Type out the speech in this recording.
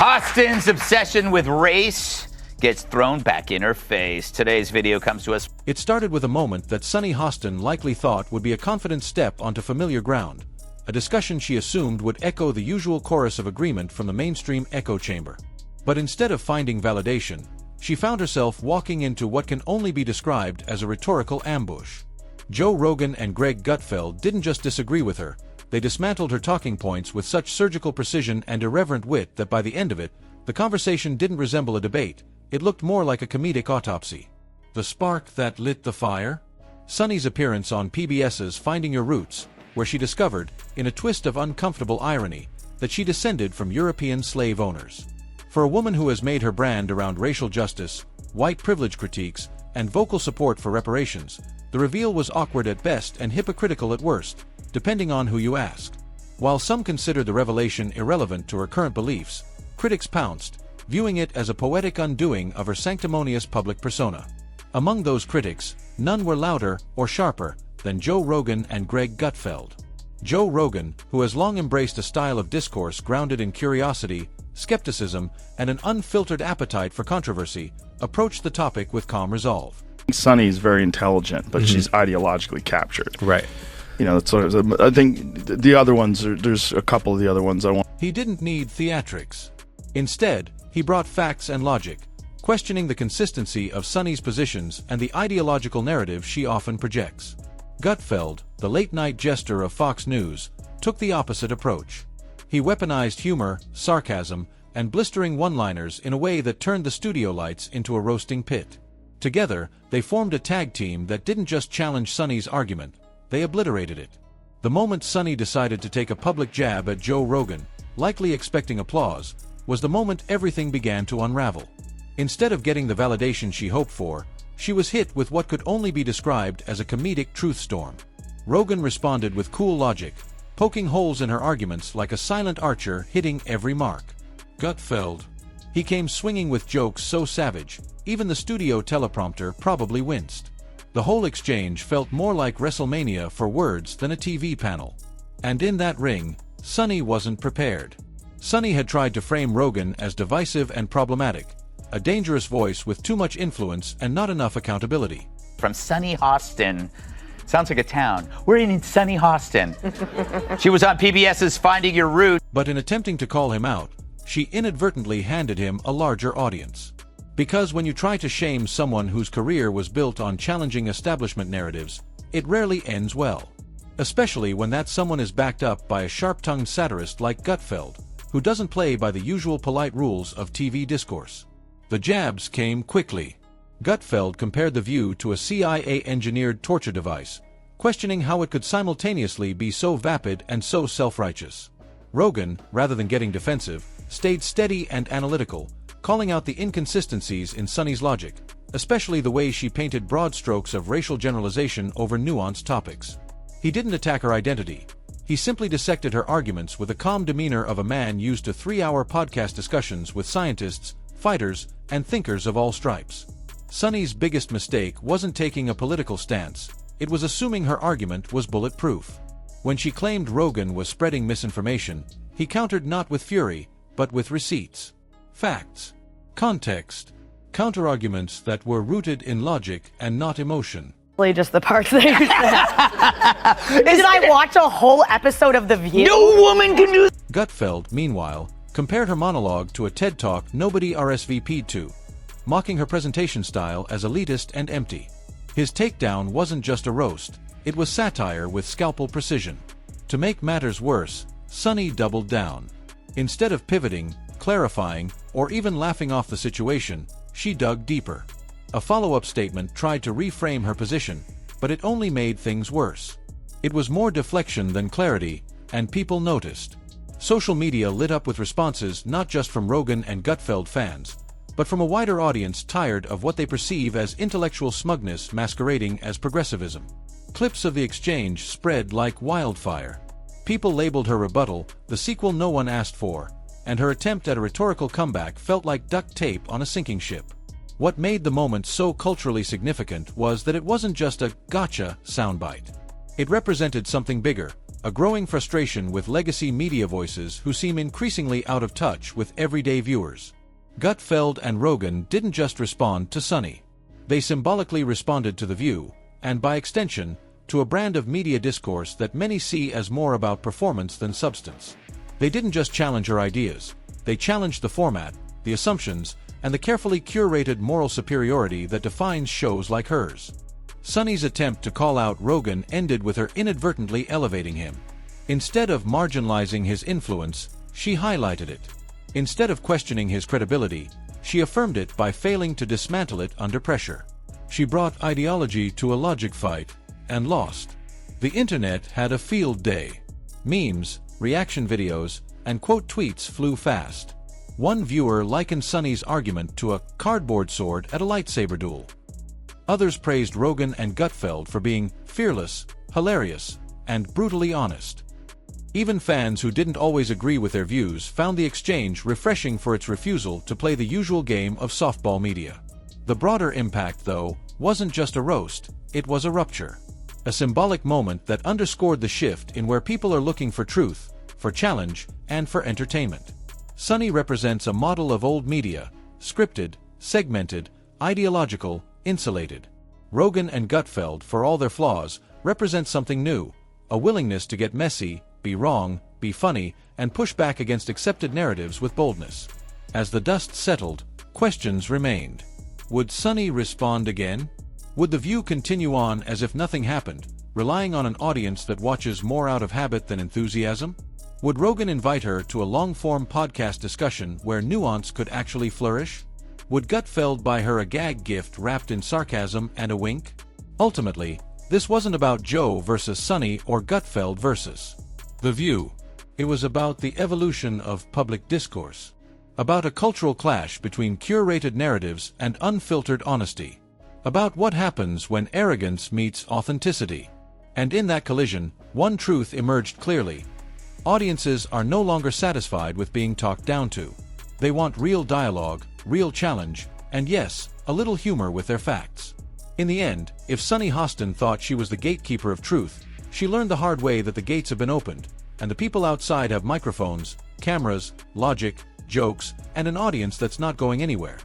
Hostin's obsession with race gets thrown back in her face. Today's video comes to us. It started with a moment that Sunny Hostin likely thought would be a confident step onto familiar ground, a discussion she assumed would echo the usual chorus of agreement from the mainstream echo chamber. But instead of finding validation, she found herself walking into what can only be described as a rhetorical ambush. Joe Rogan and Greg Gutfeld didn't just disagree with her, they dismantled her talking points with such surgical precision and irreverent wit that by the end of it, the conversation didn't resemble a debate, it looked more like a comedic autopsy. The spark that lit the fire? Sunny's appearance on PBS's Finding Your Roots, where she discovered, in a twist of uncomfortable irony, that she descended from European slave owners. For a woman who has made her brand around racial justice, white privilege critiques, and vocal support for reparations, the reveal was awkward at best and hypocritical at worst, depending on who you ask. While some consider the revelation irrelevant to her current beliefs, critics pounced, viewing it as a poetic undoing of her sanctimonious public persona. Among those critics, none were louder or sharper than Joe Rogan and Greg Gutfeld. Joe Rogan, who has long embraced a style of discourse grounded in curiosity, skepticism, and an unfiltered appetite for controversy, approached the topic with calm resolve. Sunny is very intelligent, but she's ideologically captured. Right. You know, that's sort of, I think the other ones, there's a couple of the other ones I want. He didn't need theatrics. Instead, he brought facts and logic, questioning the consistency of Sunny's positions and the ideological narrative she often projects. Gutfeld, the late-night jester of Fox News, took the opposite approach. He weaponized humor, sarcasm, and blistering one-liners in a way that turned the studio lights into a roasting pit. Together, they formed a tag team that didn't just challenge Sunny's argument, they obliterated it. The moment Sunny decided to take a public jab at Joe Rogan, likely expecting applause, was the moment everything began to unravel. Instead of getting the validation she hoped for, she was hit with what could only be described as a comedic truth storm. Rogan responded with cool logic, poking holes in her arguments like a silent archer hitting every mark. Gutfeld. He came swinging with jokes so savage, even the studio teleprompter probably winced. The whole exchange felt more like WrestleMania for words than a TV panel. And in that ring, Sunny wasn't prepared. Sunny had tried to frame Rogan as divisive and problematic, a dangerous voice with too much influence and not enough accountability. From Sunny Hostin. Sounds like a town. We're in Sunny Hostin. She was on PBS's Finding Your Roots. But in attempting to call him out, she inadvertently handed him a larger audience. Because when you try to shame someone whose career was built on challenging establishment narratives, it rarely ends well. Especially when that someone is backed up by a sharp-tongued satirist like Gutfeld, who doesn't play by the usual polite rules of TV discourse. The jabs came quickly. Gutfeld compared The View to a CIA-engineered torture device, questioning how it could simultaneously be so vapid and so self-righteous. Rogan, rather than getting defensive, stayed steady and analytical, calling out the inconsistencies in Sunny's logic, especially the way she painted broad strokes of racial generalization over nuanced topics. He didn't attack her identity. He simply dissected her arguments with the calm demeanor of a man used to 3-hour podcast discussions with scientists, fighters, and thinkers of all stripes. Sunny's biggest mistake wasn't taking a political stance, it was assuming her argument was bulletproof. When she claimed Rogan was spreading misinformation, he countered not with fury, but with receipts. Facts. Context. Counterarguments that were rooted in logic and not emotion. Just the parts that you said. Did I watch a whole episode of The View? No woman can do. Gutfeld, meanwhile, compared her monologue to a TED Talk nobody RSVP'd to, mocking her presentation style as elitist and empty. His takedown wasn't just a roast, it was satire with scalpel precision. To make matters worse, Sunny doubled down. Instead of pivoting, clarifying, or even laughing off the situation, she dug deeper. A follow-up statement tried to reframe her position, but it only made things worse. It was more deflection than clarity, and people noticed. Social media lit up with responses not just from Rogan and Gutfeld fans, but from a wider audience tired of what they perceive as intellectual smugness masquerading as progressivism. Clips of the exchange spread like wildfire. People labeled her rebuttal the sequel no one asked for, and her attempt at a rhetorical comeback felt like duct tape on a sinking ship. What made the moment so culturally significant was that it wasn't just a gotcha soundbite. It represented something bigger, a growing frustration with legacy media voices who seem increasingly out of touch with everyday viewers. Gutfeld and Rogan didn't just respond to Sunny. They symbolically responded to The View, and by extension, to a brand of media discourse that many see as more about performance than substance. They didn't just challenge her ideas, they challenged the format, the assumptions, and the carefully curated moral superiority that defines shows like hers. Sunny's attempt to call out Rogan ended with her inadvertently elevating him. Instead of marginalizing his influence, she highlighted it. Instead of questioning his credibility, she affirmed it by failing to dismantle it under pressure. She brought ideology to a logic fight, and lost. The internet had a field day. Memes, reaction videos, and quote tweets flew fast. One viewer likened Sunny's argument to a cardboard sword at a lightsaber duel. Others praised Rogan and Gutfeld for being fearless, hilarious, and brutally honest. Even fans who didn't always agree with their views found the exchange refreshing for its refusal to play the usual game of softball media. The broader impact, though, wasn't just a roast, it was a rupture. A symbolic moment that underscored the shift in where people are looking for truth, for challenge, and for entertainment. Sunny represents a model of old media, scripted, segmented, ideological, insulated. Rogan and Gutfeld, for all their flaws, represent something new, a willingness to get messy, be wrong, be funny, and push back against accepted narratives with boldness. As the dust settled, questions remained. Would Sunny respond again? Would The View continue on as if nothing happened, relying on an audience that watches more out of habit than enthusiasm? Would Rogan invite her to a long-form podcast discussion where nuance could actually flourish? Would Gutfeld buy her a gag gift wrapped in sarcasm and a wink? Ultimately, this wasn't about Joe versus Sunny or Gutfeld versus The View. It was about the evolution of public discourse. About a cultural clash between curated narratives and unfiltered honesty. About what happens when arrogance meets authenticity. And in that collision, one truth emerged clearly. Audiences are no longer satisfied with being talked down to. They want real dialogue, real challenge, and yes, a little humor with their facts. In the end, if Sunny Hostin thought she was the gatekeeper of truth, she learned the hard way that the gates have been opened, and the people outside have microphones, cameras, logic, jokes, and an audience that's not going anywhere.